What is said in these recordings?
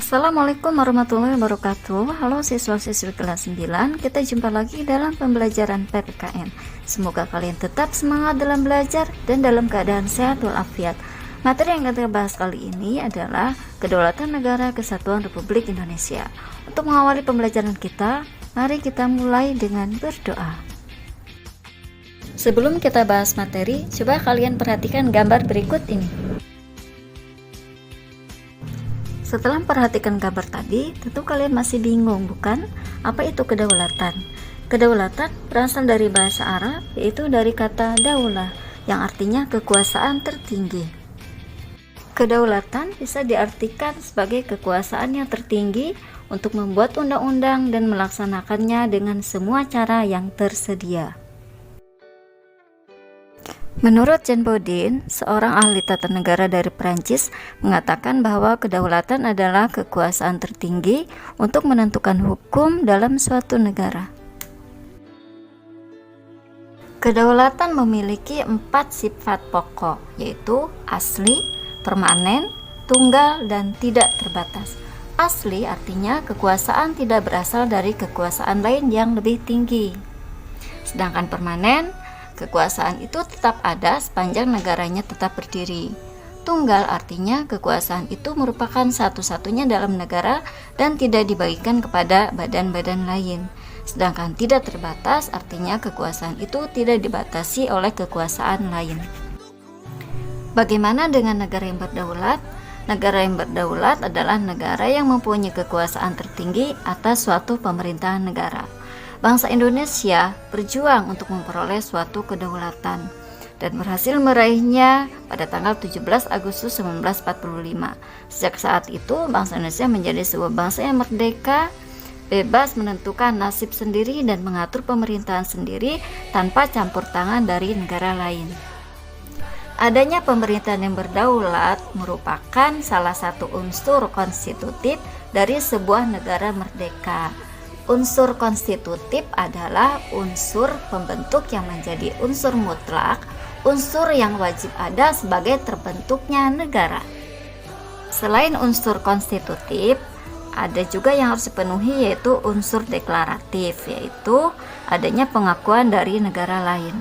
Assalamualaikum warahmatullahi wabarakatuh. Halo siswa-siswi kelas 9, kita jumpa lagi dalam pembelajaran PPKN. Semoga kalian tetap semangat dalam belajar dan dalam keadaan sehat walafiat. Materi yang kita bahas kali ini adalah Kedaulatan Negara Kesatuan Republik Indonesia. Untuk mengawali pembelajaran kita, mari kita mulai dengan berdoa. Sebelum kita bahas materi, coba kalian perhatikan gambar berikut ini. Setelah memperhatikan gambar tadi, tentu kalian masih bingung, bukan? Apa itu kedaulatan? Kedaulatan berasal dari bahasa Arab, yaitu dari kata daulah, yang artinya kekuasaan tertinggi. Kedaulatan bisa diartikan sebagai kekuasaan yang tertinggi untuk membuat undang-undang dan melaksanakannya dengan semua cara yang tersedia. Menurut Jean Bodin, seorang ahli tata negara dari Prancis, mengatakan bahwa kedaulatan adalah kekuasaan tertinggi untuk menentukan hukum dalam suatu negara. Kedaulatan memiliki 4 sifat pokok, yaitu asli, permanen, tunggal, dan tidak terbatas. Asli artinya kekuasaan tidak berasal dari kekuasaan lain yang lebih tinggi. Sedangkan permanen, kekuasaan itu tetap ada sepanjang negaranya tetap berdiri. Tunggal artinya kekuasaan itu merupakan satu-satunya dalam negara dan tidak dibagikan kepada badan-badan lain. Sedangkan tidak terbatas artinya kekuasaan itu tidak dibatasi oleh kekuasaan lain. Bagaimana dengan negara yang berdaulat? Negara yang berdaulat adalah negara yang mempunyai kekuasaan tertinggi atas suatu pemerintahan negara. Bangsa Indonesia berjuang untuk memperoleh suatu kedaulatan dan berhasil meraihnya pada tanggal 17 Agustus 1945. Sejak saat itu, bangsa Indonesia menjadi sebuah bangsa yang merdeka, bebas menentukan nasib sendiri dan mengatur pemerintahan sendiri tanpa campur tangan dari negara lain. Adanya pemerintahan yang berdaulat merupakan salah satu unsur konstitutif dari sebuah negara merdeka. Unsur konstitutif adalah unsur pembentuk yang menjadi unsur mutlak, unsur yang wajib ada sebagai terbentuknya negara. Selain unsur konstitutif, ada juga yang harus dipenuhi, yaitu unsur deklaratif, yaitu adanya pengakuan dari negara lain.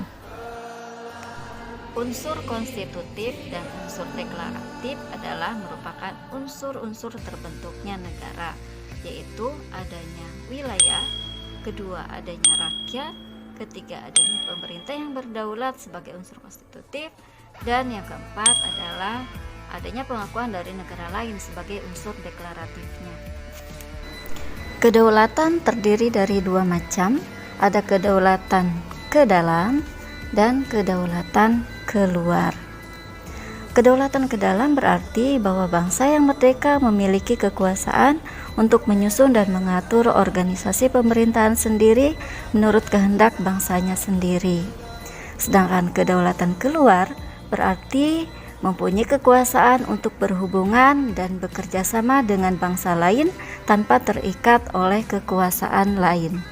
Unsur konstitutif dan unsur deklaratif adalah merupakan unsur-unsur terbentuknya negara, yaitu adanya wilayah, kedua adanya rakyat, ketiga adanya pemerintah yang berdaulat sebagai unsur konstitutif, dan yang keempat adalah adanya pengakuan dari negara lain sebagai unsur deklaratifnya. Kedaulatan terdiri dari dua macam, ada kedaulatan ke dalam dan kedaulatan keluar. Kedaulatan ke dalam berarti bahwa bangsa yang merdeka memiliki kekuasaan untuk menyusun dan mengatur organisasi pemerintahan sendiri menurut kehendak bangsanya sendiri. Sedangkan kedaulatan keluar berarti mempunyai kekuasaan untuk berhubungan dan bekerja sama dengan bangsa lain tanpa terikat oleh kekuasaan lain.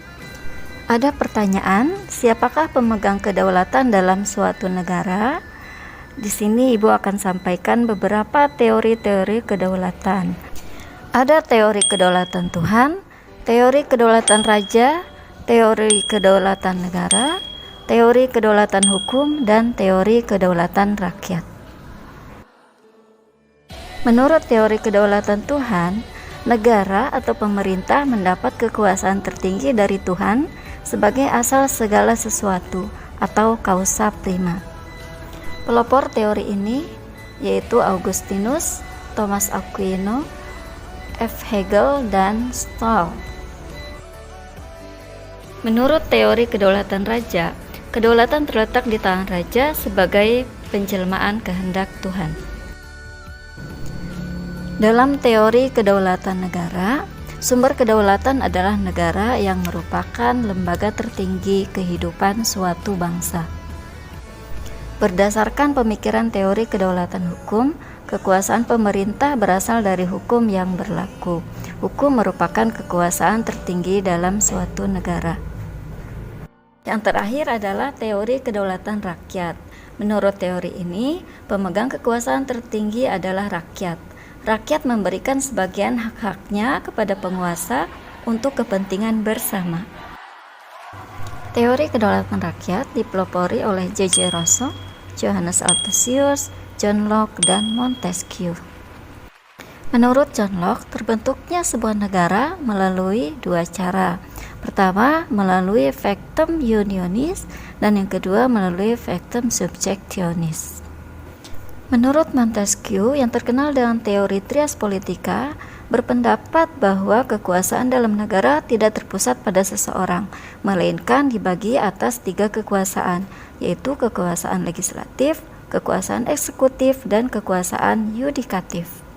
Ada pertanyaan, siapakah pemegang kedaulatan dalam suatu negara? Di sini Ibu akan sampaikan beberapa teori-teori kedaulatan. Ada teori kedaulatan Tuhan, teori kedaulatan raja, teori kedaulatan negara, teori kedaulatan hukum, dan teori kedaulatan rakyat. Menurut teori kedaulatan Tuhan, negara atau pemerintah mendapat kekuasaan tertinggi dari Tuhan sebagai asal segala sesuatu atau causa prima. Pelopor teori ini yaitu Augustinus, Thomas Aquino, F. Hegel, dan Stahl. Menurut teori kedaulatan raja, kedaulatan terletak di tangan raja sebagai penjelmaan kehendak Tuhan. Dalam teori kedaulatan negara, sumber kedaulatan adalah negara yang merupakan lembaga tertinggi kehidupan suatu bangsa. Berdasarkan pemikiran teori kedaulatan hukum, kekuasaan pemerintah berasal dari hukum yang berlaku. Hukum merupakan kekuasaan tertinggi dalam suatu negara. Yang terakhir adalah teori kedaulatan rakyat. Menurut teori ini, pemegang kekuasaan tertinggi adalah rakyat. rakyat memberikan sebagian hak-haknya kepada penguasa untuk kepentingan bersama. Teori kedaulatan rakyat dipelopori oleh J.J. Rousseau, Johannes Althusius, John Locke, dan Montesquieu. Menurut John Locke, terbentuknya sebuah negara melalui dua cara. Pertama, melalui factum unionis, dan yang kedua melalui factum subjectionis. Menurut Montesquieu, yang terkenal dengan teori trias politica, berpendapat bahwa kekuasaan dalam negara tidak terpusat pada seseorang, melainkan dibagi atas 3 kekuasaan, yaitu kekuasaan legislatif, kekuasaan eksekutif, dan kekuasaan yudikatif.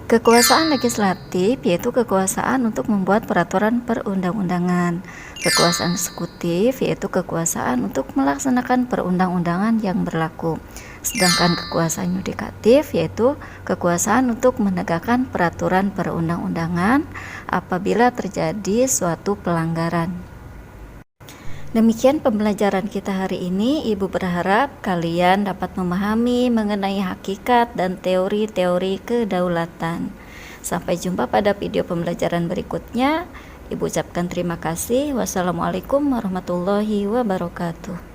Kekuasaan legislatif yaitu kekuasaan untuk membuat peraturan perundang-undangan. Kekuasaan eksekutif yaitu kekuasaan untuk melaksanakan perundang-undangan yang berlaku. Sedangkan kekuasaan yudikatif yaitu kekuasaan untuk menegakkan peraturan perundang-undangan apabila terjadi suatu pelanggaran. Demikian pembelajaran kita hari ini. Ibu berharap kalian dapat memahami mengenai hakikat dan teori-teori kedaulatan. Sampai jumpa pada video pembelajaran berikutnya. Ibu ucapkan terima kasih. Wassalamualaikum warahmatullahi wabarakatuh.